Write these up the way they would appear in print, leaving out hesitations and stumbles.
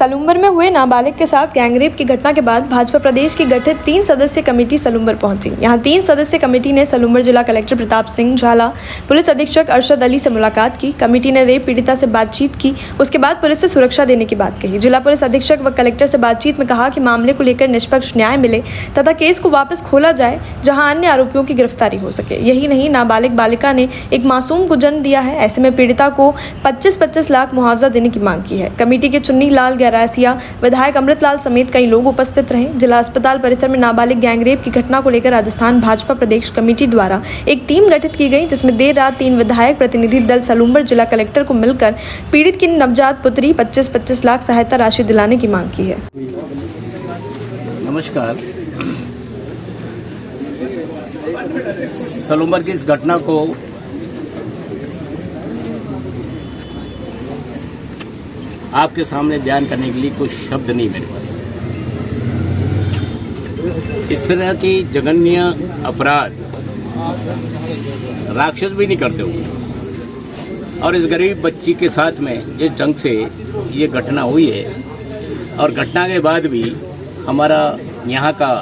सलूम्बर में हुए नाबालिग के साथ गैंगरेप की घटना के बाद भाजपा प्रदेश की गठित 3 सदस्यीय कमेटी सलूम्बर पहुंची। यहां 3 सदस्यीय कमेटी ने सलूम्बर जिला कलेक्टर प्रताप सिंह झाला, पुलिस अधीक्षक अरशद अली से मुलाकात की। कमेटी ने रेप पीड़िता से बातचीत की, उसके बाद पुलिस से सुरक्षा देने की बात कही। जिला पुलिस अधीक्षक व कलेक्टर से बातचीत में कहा कि मामले को लेकर निष्पक्ष न्याय मिले तथा केस को वापस खोला जाए जहाँ अन्य आरोपियों की गिरफ्तारी हो सके। यही नहीं, नाबालिग बालिका ने एक मासूम को जन्म दिया है, ऐसे में पीड़िता को 25-25 लाख मुआवजा देने की मांग की है। कमेटी के चुन्नी लाल गैरासिया, विधायक अमृतलाल समेत कई लोग उपस्थित रहे। जिला अस्पताल परिसर में नाबालिग गैंगरेप की घटना को लेकर राजस्थान भाजपा प्रदेश कमेटी द्वारा एक टीम गठित की गई, जिसमें देर रात 3 विधायक प्रतिनिधि दल सलूम्बर जिला कलेक्टर को मिलकर पीड़ित की नवजात पुत्री 25-25 लाख सहायता राशि दिलाने की मांग की है। नमस्कार। सलूम्बर की इस घटना को आपके सामने बयान करने के लिए कोई शब्द नहीं मेरे पास। इस तरह की जघन्य अपराध राक्षस भी नहीं करते होंगे, और इस गरीब बच्ची के साथ में जिस ढंग से ये घटना हुई है, और घटना के बाद भी हमारा यहाँ का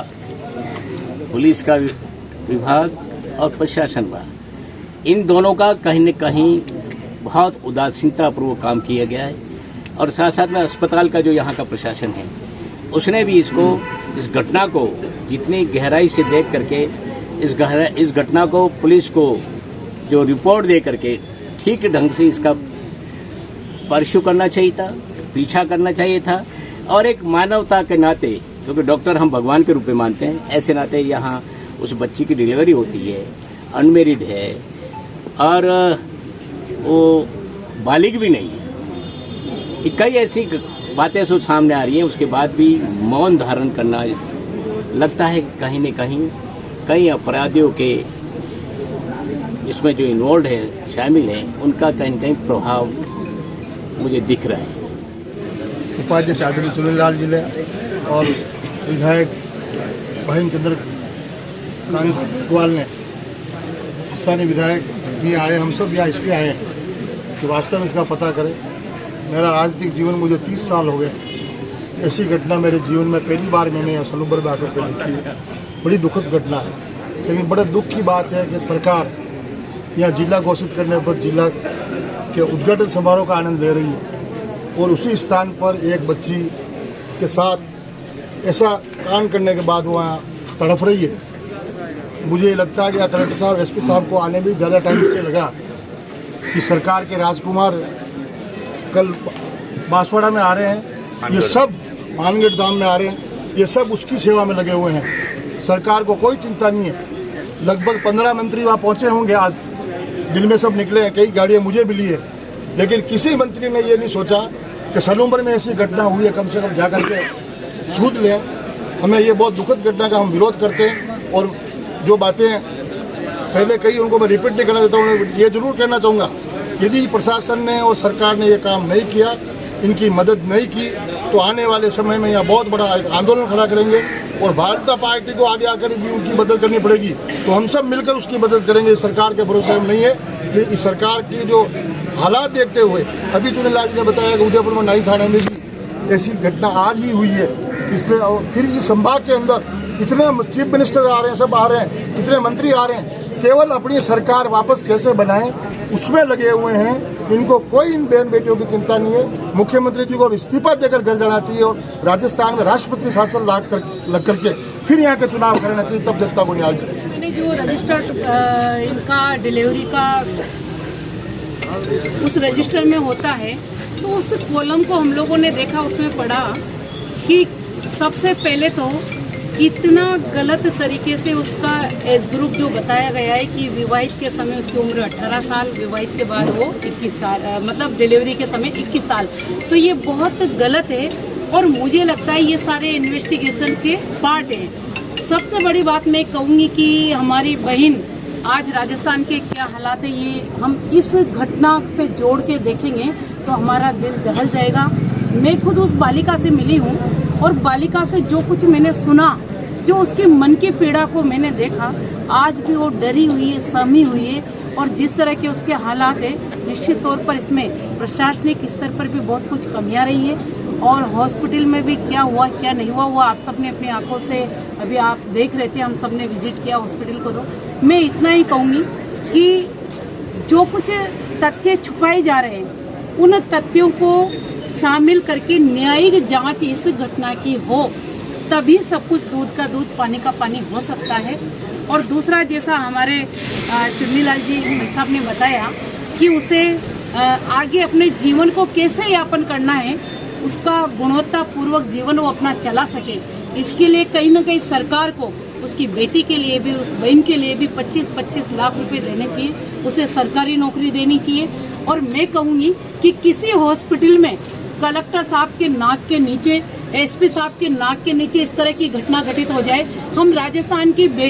पुलिस का विभाग और प्रशासन विभाग, इन दोनों का कहीं न कहीं बहुत उदासीनतापूर्वक काम किया गया है। और साथ साथ में अस्पताल का जो यहाँ का प्रशासन है, उसने भी इस घटना को जितनी गहराई से देख करके इस घटना को पुलिस को जो रिपोर्ट दे करके ठीक ढंग से इसका परस्यू करना चाहिए था, पीछा करना चाहिए था। और एक मानवता के नाते, क्योंकि डॉक्टर हम भगवान के रूप में मानते हैं, ऐसे नाते यहाँ उस बच्ची की डिलीवरी होती है, अनमेरिड है और वो बालिग भी नहीं है। कई ऐसी बातें सो सामने आ रही हैं, उसके बाद भी मौन धारण करना लगता है कहीं न कहीं कई अपराधियों के इसमें जो इन्वॉल्व है, शामिल हैं, उनका कहीं न कहीं प्रभाव मुझे दिख रहा है। उपाध्यक्ष आदरणीय चुन्नीलाल जी ने और विधायक महेंद्र चंद्र कांत मेघवाल ने, स्थानीय विधायक भी आए, हम सब यहाँ इसलिए आए हैं कि वास्तव में इसका पता करें। मेरा राजनीतिक जीवन मुझे 30 साल हो गए, ऐसी घटना मेरे जीवन में पहली बार मैंने यहाँ सलूम्बर में आकर देखी है। बड़ी दुखद घटना है, लेकिन बड़े दुख की बात है कि सरकार यहाँ जिला घोषित करने पर जिला के उद्घाटन समारोह का आनंद ले रही है, और उसी स्थान पर एक बच्ची के साथ ऐसा कांड करने के बाद वहाँ तड़फ रही है। मुझे लगता है कि कलेक्टर साहब, एसपी साहब को आने में ज़्यादा टाइम इसलिए लगा कि सरकार के राजकुमार कल बांसवाड़ा में आ रहे हैं, ये सब मानगढ़ धाम में आ रहे हैं, ये सब उसकी सेवा में लगे हुए हैं। सरकार को कोई चिंता नहीं है। लगभग 15 मंत्री वहाँ पहुँचे होंगे, आज दिन में सब निकले हैं, कई गाड़ियाँ मुझे मिली है, लेकिन किसी मंत्री ने ये नहीं सोचा कि सलूम्बर में ऐसी घटना हुई है, कम से कम जा करके सूद लें। हमें ये बहुत दुखद घटना का हम विरोध करते हैं, और जो बातें पहले कही उनको मैं रिपीट नहीं करना चाहता हूँ। ये जरूर कहना चाहूँगा, यदि प्रशासन ने और सरकार ने ये काम नहीं किया, इनकी मदद नहीं की, तो आने वाले समय में यहाँ बहुत बड़ा एक आंदोलन खड़ा करेंगे, और भारतीय जनता पार्टी को आगे आकर यदि उनकी मदद करनी पड़ेगी तो हम सब मिलकर उसकी मदद करेंगे। सरकार के भरोसे हम नहीं है कि इस सरकार की जो हालात देखते हुए, अभी चुन्नीलाल जी ने बताया कि उदयपुर में नाई थाने में भी ऐसी घटना आज ही हुई है। इसलिए फिर इस संभाग के अंदर इतने चीफ मिनिस्टर आ रहे हैं, सब आ रहे हैं, इतने मंत्री आ रहे हैं, केवल अपनी सरकार वापस कैसे बनाएं उसमें लगे हुए हैं। इनको कोई इन बहन बेटियों की चिंता नहीं है। मुख्यमंत्री जी को अब इस्तीफा देकर घर जाना चाहिए, और राजस्थान में राष्ट्रपति शासन लग करके फिर यहाँ के चुनाव करना चाहिए, तब जनता को न्याय मिलेगा। जो रजिस्टर इनका डिलीवरी का उस रजिस्टर में होता है, तो उस कॉलम को हम लोगों ने देखा, उसमें पढ़ा कि सबसे पहले तो कितना गलत तरीके से उसका एज ग्रुप जो बताया गया है कि विवाहित के समय उसकी उम्र 18 साल, विवाहित के बाद वो 21 साल, मतलब डिलीवरी के समय 21 साल। तो ये बहुत गलत है, और मुझे लगता है ये सारे इन्वेस्टिगेशन के पार्ट हैं। सबसे बड़ी बात मैं कहूँगी कि हमारी बहन आज राजस्थान के क्या हालात है, ये हम इस घटना से जोड़ के देखेंगे तो हमारा दिल दहल जाएगा। मैं खुद उस बालिका से मिली हूँ, और बालिका से जो कुछ मैंने सुना, जो उसके मन की पीड़ा को मैंने देखा, आज भी वो डरी हुई है, सहमी हुई है, और जिस तरह के उसके हालात है, निश्चित तौर पर इसमें प्रशासनिक स्तर पर भी बहुत कुछ कमियां रही है। और हॉस्पिटल में भी क्या हुआ क्या नहीं हुआ वो आप सबने अपनी आंखों से अभी आप देख रहे थे, हम सब ने विजिट किया हॉस्पिटल को। तो मैं इतना ही कहूँगी कि जो कुछ तथ्य छुपाए जा रहे हैं उन तथ्यों को शामिल करके न्यायिक जांच इस घटना की हो, तभी सब कुछ दूध का दूध पानी का पानी हो सकता है। और दूसरा, जैसा हमारे चुन्नीलाल जी साहब ने बताया कि उसे आगे अपने जीवन को कैसे यापन करना है, उसका गुणवत्तापूर्वक जीवन वो अपना चला सके, इसके लिए कहीं ना कहीं सरकार को उसकी बेटी के लिए भी, उस बहन के लिए भी 25-25 लाख रुपए देने चाहिए, उसे सरकारी नौकरी देनी चाहिए। और मैं कहूँगी कि किसी हॉस्पिटल में कलेक्टर साहब के नाक के नीचे, एसपी साहब के नाक के नीचे इस तरह की घटना घटित हो जाए, हम राजस्थान की